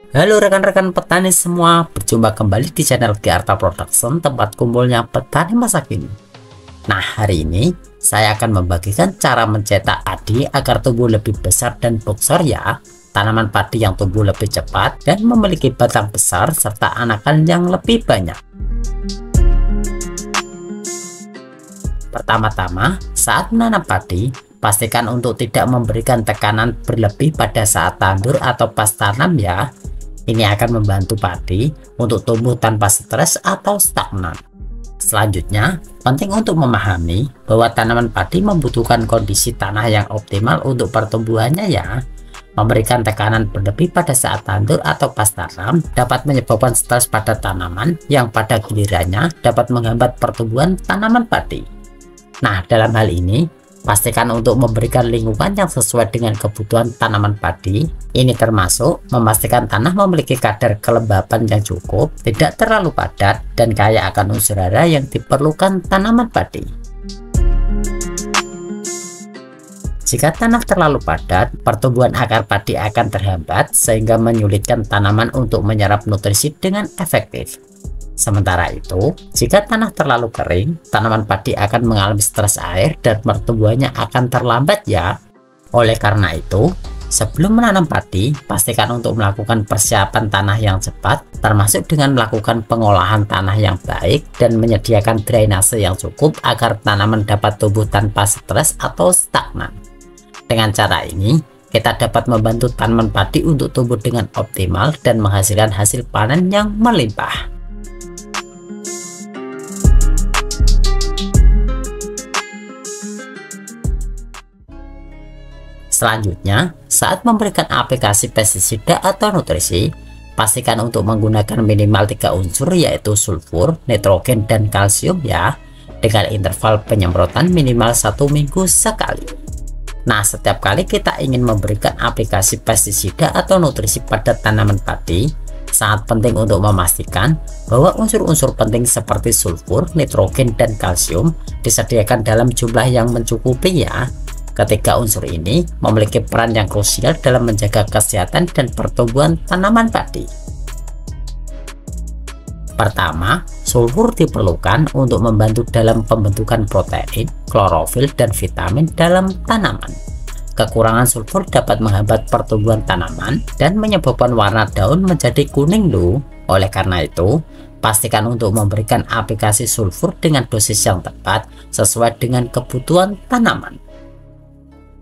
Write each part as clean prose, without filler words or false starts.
Halo rekan-rekan petani semua, berjumpa kembali di channel Giarta Production, tempat kumpulnya petani masa kini. Nah, hari ini saya akan membagikan cara mencetak padi agar tumbuh lebih besar dan boksor ya. Tanaman padi yang tumbuh lebih cepat dan memiliki batang besar serta anakan yang lebih banyak. Pertama-tama, saat menanam padi, pastikan untuk tidak memberikan tekanan berlebih pada saat tandur atau pas tanam ya. Ini akan membantu padi untuk tumbuh tanpa stres atau stagnan. Selanjutnya, penting untuk memahami bahwa tanaman padi membutuhkan kondisi tanah yang optimal untuk pertumbuhannya ya. Memberikan tekanan berlebih pada saat tandur atau pas tanam dapat menyebabkan stres pada tanaman yang pada gilirannya dapat menghambat pertumbuhan tanaman padi. Nah, dalam hal ini, pastikan untuk memberikan lingkungan yang sesuai dengan kebutuhan tanaman padi. Ini termasuk memastikan tanah memiliki kadar kelembapan yang cukup, tidak terlalu padat, dan kaya akan unsur hara yang diperlukan tanaman padi. Jika tanah terlalu padat, pertumbuhan akar padi akan terhambat sehingga menyulitkan tanaman untuk menyerap nutrisi dengan efektif. Sementara itu, jika tanah terlalu kering, tanaman padi akan mengalami stres air dan pertumbuhannya akan terlambat ya. Oleh karena itu, sebelum menanam padi, pastikan untuk melakukan persiapan tanah yang cepat, termasuk dengan melakukan pengolahan tanah yang baik dan menyediakan drainase yang cukup agar tanaman dapat tumbuh tanpa stres atau stagnan. Dengan cara ini, kita dapat membantu tanaman padi untuk tumbuh dengan optimal dan menghasilkan hasil panen yang melimpah. Selanjutnya, saat memberikan aplikasi pestisida atau nutrisi, pastikan untuk menggunakan minimal 3 unsur yaitu sulfur, nitrogen, dan kalsium ya, dengan interval penyemprotan minimal 1 minggu sekali. Nah, setiap kali kita ingin memberikan aplikasi pestisida atau nutrisi pada tanaman padi, sangat penting untuk memastikan bahwa unsur-unsur penting seperti sulfur, nitrogen, dan kalsium disediakan dalam jumlah yang mencukupi ya. Ketiga unsur ini memiliki peran yang krusial dalam menjaga kesehatan dan pertumbuhan tanaman padi. Pertama, sulfur diperlukan untuk membantu dalam pembentukan protein, klorofil, dan vitamin dalam tanaman. Kekurangan sulfur dapat menghambat pertumbuhan tanaman dan menyebabkan warna daun menjadi kuning loh. Oleh karena itu, pastikan untuk memberikan aplikasi sulfur dengan dosis yang tepat sesuai dengan kebutuhan tanaman.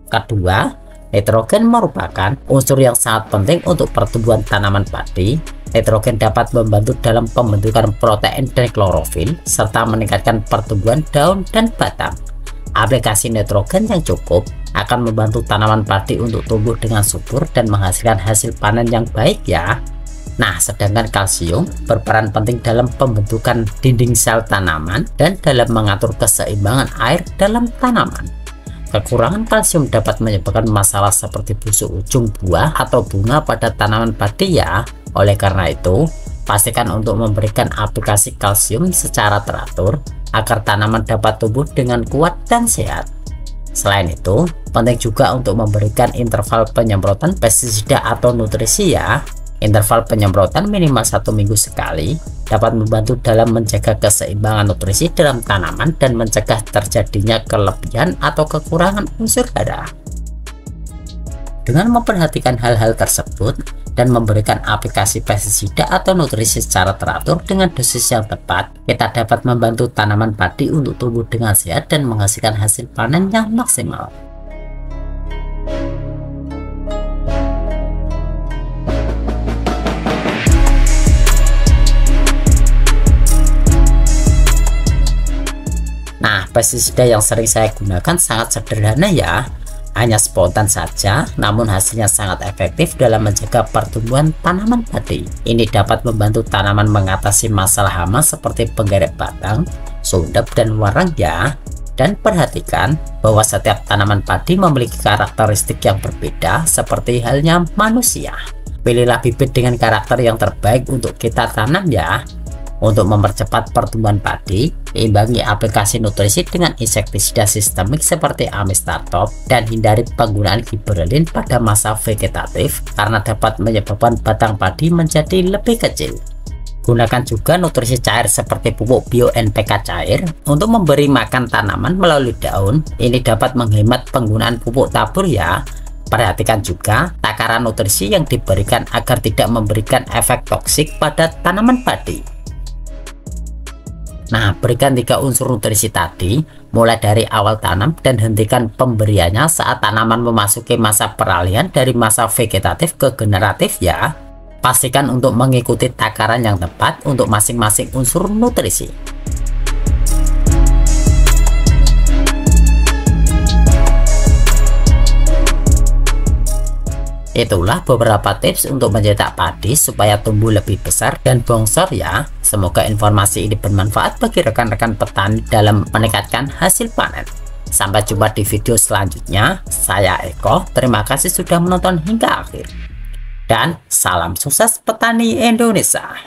Kedua, nitrogen merupakan unsur yang sangat penting untuk pertumbuhan tanaman padi. Nitrogen dapat membantu dalam pembentukan protein dan klorofil, serta meningkatkan pertumbuhan daun dan batang. Aplikasi nitrogen yang cukup akan membantu tanaman padi untuk tumbuh dengan subur dan menghasilkan hasil panen yang baik ya. Nah, sedangkan kalsium berperan penting dalam pembentukan dinding sel tanaman dan dalam mengatur keseimbangan air dalam tanaman. Kekurangan kalsium dapat menyebabkan masalah seperti busuk ujung buah atau bunga pada tanaman padi ya. Oleh karena itu, pastikan untuk memberikan aplikasi kalsium secara teratur agar tanaman dapat tumbuh dengan kuat dan sehat. Selain itu, penting juga untuk memberikan interval penyemprotan pestisida atau nutrisi ya. Interval penyemprotan minimal 1 minggu sekali dapat membantu dalam menjaga keseimbangan nutrisi dalam tanaman dan mencegah terjadinya kelebihan atau kekurangan unsur hara. Dengan memperhatikan hal-hal tersebut dan memberikan aplikasi pestisida atau nutrisi secara teratur dengan dosis yang tepat, kita dapat membantu tanaman padi untuk tumbuh dengan sehat dan menghasilkan hasil panen yang maksimal. Nah, pestisida yang sering saya gunakan sangat sederhana ya, hanya spontan saja, namun hasilnya sangat efektif dalam menjaga pertumbuhan tanaman padi. Ini dapat membantu tanaman mengatasi masalah hama seperti penggerek batang, sundep, dan warang ya. Dan perhatikan bahwa setiap tanaman padi memiliki karakteristik yang berbeda seperti halnya manusia. Pilihlah bibit dengan karakter yang terbaik untuk kita tanam ya. Untuk mempercepat pertumbuhan padi, imbangi aplikasi nutrisi dengan insektisida sistemik seperti Amistartop dan hindari penggunaan gibberellin pada masa vegetatif karena dapat menyebabkan batang padi menjadi lebih kecil. Gunakan juga nutrisi cair seperti pupuk bio NPK cair untuk memberi makan tanaman melalui daun. Ini dapat menghemat penggunaan pupuk tabur ya. Perhatikan juga takaran nutrisi yang diberikan agar tidak memberikan efek toksik pada tanaman padi. Nah, berikan 3 unsur nutrisi tadi mulai dari awal tanam dan hentikan pemberiannya saat tanaman memasuki masa peralihan dari masa vegetatif ke generatif ya. Pastikan untuk mengikuti takaran yang tepat untuk masing-masing unsur nutrisi. Itulah beberapa tips untuk mencetak padi supaya tumbuh lebih besar dan bongsor ya. Semoga informasi ini bermanfaat bagi rekan-rekan petani dalam meningkatkan hasil panen. Sampai jumpa di video selanjutnya. Saya Eko, terima kasih sudah menonton hingga akhir. Dan salam sukses petani Indonesia.